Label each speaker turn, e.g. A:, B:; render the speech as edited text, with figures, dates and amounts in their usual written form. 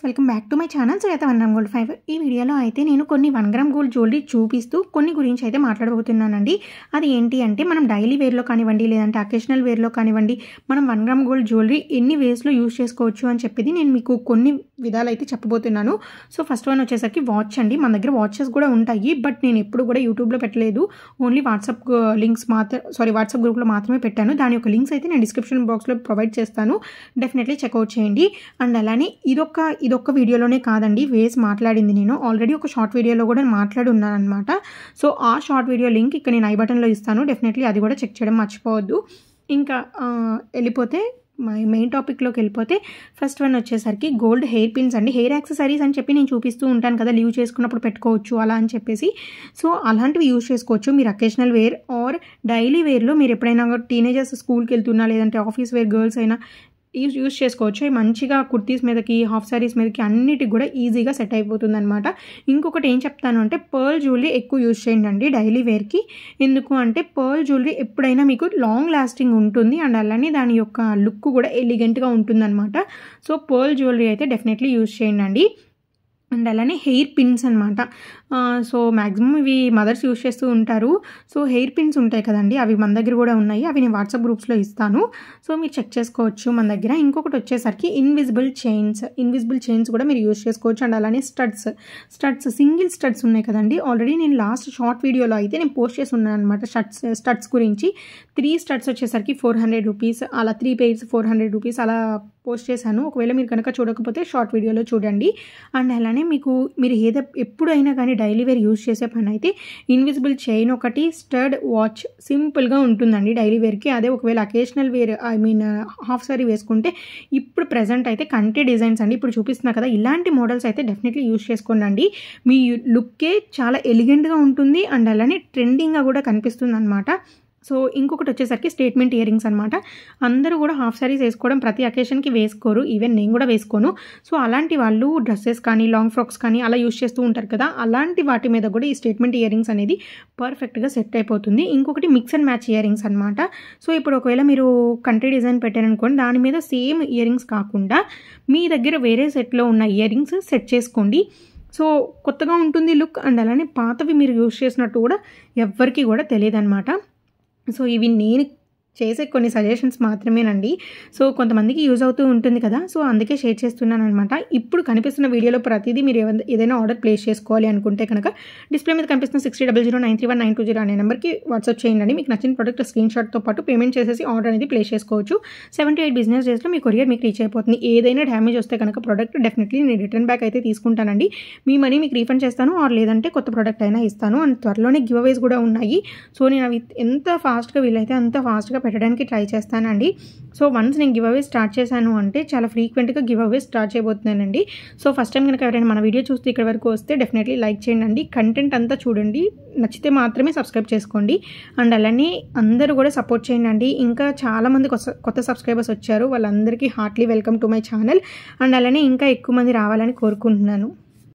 A: Welcome back to my channel Shweta 1 gram gold 5. ఈ వీడియోలో అయితే నేను కొన్ని 1 గ్రామ్ గోల్డ్ జ్యువెలరీ చూపిస్తూ కొన్ని గురించి అయితే మాట్లాడబోతున్నానండి. అది ఏంటి అంటే మనం డైలీ వేర్లో కానివ్వండి లేదంటే అకేషనల్ వేర్లో కానివ్వండి మనం 1 గ్రామ్ గోల్డ్ జ్యువెలరీ ఎన్ని వేస్లో యూజ్ చేసుకోవచ్చు అని చెప్పేది నేను మీకు కొన్ని విధాలు అయితే చెప్పబోతున్నాను. సో ఫస్ట్ వన్ వచ్చేసరికి వాచ్ అండి. మన దగ్గర వాచెస్ కూడా ఉంటాయి, బట్ నేను ఎప్పుడు కూడా యూట్యూబ్లో పెట్టలేదు. ఓన్లీ వాట్సాప్ లింక్స్ వాట్సాప్ గ్రూప్లో మాత్రమే పెట్టాను. దాని యొక్క లింక్స్ అయితే నేను డిస్క్రిప్షన్ బాక్స్లో ప్రొవైడ్ చేస్తాను, డెఫినెట్లీ చెక్అవుట్ చేయండి. అండ్ అలానే ఇదొక్క వీడియోలోనే కాదండి వేస్ మాట్లాడింది. నేను ఆల్రెడీ ఒక షార్ట్ వీడియోలో కూడా మాట్లాడి ఉన్నాను అనమాట. సో ఆ షార్ట్ వీడియో లింక్ ఇక్కడ నేను ఐ బటన్లో ఇస్తాను, డెఫినెట్లీ అది కూడా చెక్ చేయడం మర్చిపోవద్దు. ఇంకా వెళ్ళిపోతే మెయిన్ టాపిక్లోకి వెళ్ళిపోతే ఫస్ట్ వన్ వచ్చేసరికి గోల్డ్ హెయిర్ పిన్స్ అండి. హెయిర్ యాక్సెసరీస్ అని చెప్పి నేను చూపిస్తూ ఉంటాను కదా, లీవ్ చేసుకున్నప్పుడు పెట్టుకోవచ్చు అలా అని చెప్పేసి. సో అలాంటివి యూజ్ చేసుకోవచ్చు మీరు అకేషనల్ వేర్ ఆర్ డైలీ వేర్లో. మీరు ఎప్పుడైనా టీనేజర్స్ స్కూల్కి వెళ్తున్నా లేదంటే ఆఫీస్ వేర్ గర్ల్స్ అయినా యూజ్ చేసుకోవచ్చు. మంచిగా కుర్తీస్ మీదకి హాఫ్ సారీస్ మీదకి అన్నిటికి కూడా ఈజీగా సెట్ అయిపోతుంది అనమాట. ఇంకొకటి ఏం చెప్తాను అంటే పర్ల్ జ్యువెలరీ ఎక్కువ యూజ్ చేయండి అండి డైలీ వేర్కి. ఎందుకు అంటే పర్ల్ జ్యువెలరీ ఎప్పుడైనా మీకు లాంగ్ లాస్టింగ్ ఉంటుంది అండ్ అలానే దాని యొక్క లుక్ కూడా ఎలిగెంట్గా ఉంటుంది అనమాట. సో పర్ల్ జ్యువెలరీ అయితే డెఫినెట్లీ యూజ్ చేయండి అండి. అండ్ అలానే హెయిర్ పిన్స్ అనమాట. సో మ్యాక్సిమం ఇవి మదర్స్ యూజ్ చేస్తూ ఉంటారు. సో హెయిర్ పిన్స్ ఉంటాయి కదండి, అవి మన దగ్గర కూడా ఉన్నాయి. అవి నేను వాట్సాప్ గ్రూప్స్లో ఇస్తాను, సో మీరు చెక్ చేసుకోవచ్చు మన దగ్గర. ఇంకొకటి వచ్చేసరికి ఇన్విజిబుల్ చైన్స్ కూడా మీరు యూజ్ చేసుకోవచ్చు. అండ్ అలానే స్టడ్స్ సింగిల్ స్టడ్స్ ఉన్నాయి కదండి. ఆల్రెడీ నేను లాస్ట్ షార్ట్ వీడియోలో అయితే నేను పోస్ట్ చేసి ఉన్నాను అనమాట స్టడ్స్ గురించి. 3 స్టడ్స్ వచ్చేసరికి 400 రూపీస్, అలా 3 పెయిర్స్ 400 రూపీస్ అలా పోస్ట్ చేశాను. ఒకవేళ మీరు కనుక చూడకపోతే షార్ట్ వీడియోలో చూడండి. అండ్ అలానే మీరు ఎప్పుడైనా కానీ డైలీ వేర్ యూజ్ చేసే పని అయితే ఇన్విజిబుల్ చైన్ ఒకటి, స్టడ్ వాచ్ సింపుల్గా ఉంటుందండి డైలీ వేర్కి. అదే ఒకవేళ అకేషనల్ వేర్ హాఫ్ సారీ వేసుకుంటే ఇప్పుడు ప్రెజెంట్ అయితే కంటే డిజైన్స్ అండి ఇప్పుడు చూపిస్తున్నా కదా, ఇలాంటి మోడల్స్ అయితే డెఫినెట్లీ యూజ్ చేసుకోండి. మీ లుక్కే చాలా ఎలిగెంట్గా ఉంటుంది అండ్ అలానే ట్రెండింగ్గా కూడా కనిపిస్తుంది అనమాట. సో ఇంకొకటి వచ్చేసరికి స్టేట్మెంట్ ఇయర్ రింగ్స్ అనమాట. అందరూ కూడా హాఫ్ సారీస్ వేసుకోవడం ప్రతి అకేషన్కి వేసుకోరు, ఈవెన్ నేను కూడా వేసుకోను. సో అలాంటి వాళ్ళు డ్రెస్సెస్ కానీ లాంగ్ ఫ్రాక్స్ కానీ అలా యూజ్ చేస్తూ ఉంటారు కదా, అలాంటి వాటి మీద కూడా ఈ స్టేట్మెంట్ ఇయర్ రింగ్స్ అనేది పర్ఫెక్ట్గా సెట్ అయిపోతుంది. ఇంకొకటి mix and match ear rings అనమాట. సో ఇప్పుడు ఒకవేళ మీరు కంట్రీ డిజైన్ పెట్టారనుకోండి, దాని మీద సేమ్ ఇయర్ రింగ్స్ కాకుండా మీ దగ్గర వేరే సెట్లో ఉన్న ఇయర్ రింగ్స్ సెట్ చేసుకోండి. సో కొత్తగా ఉంటుంది లుక్ అండ్ అలానే పాతవి మీరు యూజ్ చేసినట్టు కూడా ఎవ్వరికి కూడా తెలియదు అనమాట. సో ఇవి నేను చేసే కొన్ని సజెషన్స్ మాత్రమేనండి. సో కొంతమందికి యూజ్ అవుతూ ఉంటుంది కదా, సో అందుకే షేర్ చేస్తున్నాను అనమాట. ఇప్పుడు కనిపిస్తున్న వీడియోలో ప్రతిదీ మీరు ఏదైనా ఆర్డర్ ప్లేస్ చేసుకోవాలి అనుకుంటే కనుక డిస్ప్లే మీద కనిపిస్తున్న 60000931 అనే నెంబర్కి వాట్సాప్ చేయండి. మీకు నచ్చిన ప్రోడక్ట్ స్క్రీన్ షాట్తో పాటు పేమెంట్ చేసేసి ఆర్డర్ అనేది ప్లేస్ చేసుకోవచ్చు. 7 to 8 బిజినెస్ డేస్లో మీ కొరియర్ మీకు రీచ్ అయిపోతుంది. ఏదైనా డ్యామేజ్ వస్తే కనుక ప్రోడక్ట్ డెఫినెట్లీ నేను రిటర్న్ బ్యాక్ అయితే తీసుకుంటానండి. మీ మనీ మీకు రీఫండ్ చేస్తాను ఆర్ లేదంటే కొత్త ప్రోడక్ట్ అయినా ఇస్తాను. అండ్ త్వరలోనే గివ్ అవేస్ కూడా ఉన్నాయి. సో నేను అవి ఎంత ఫాస్ట్గా వీలైతే అంత ఫాస్ట్గా పెట్టడానికి ట్రై చేస్తానండి. సో వన్స్ నేను గివ్ అవే స్టార్ట్ చేశాను అంటే చాలా ఫ్రీక్వెంట్గా గివ్ అవే స్టార్ట్ చేయబోతున్నానండి. సో ఫస్ట్ టైం కనుక ఎవరైనా మన వీడియో చూస్తే ఇక్కడ వరకు వస్తే డెఫినెట్లీ లైక్ చేయండి. కంటెంట్ అంతా చూడండి, నచ్చితే మాత్రమే సబ్స్క్రైబ్ చేసుకోండి. అండ్ అలానే అందరూ కూడా సపోర్ట్ చేయండి. ఇంకా చాలామంది కొత్త సబ్స్క్రైబర్స్ వచ్చారు, వాళ్ళందరికీ heartly welcome to my channel. And అలానే ఇంకా ఎక్కువ మంది రావాలని కోరుకుంటున్నాను.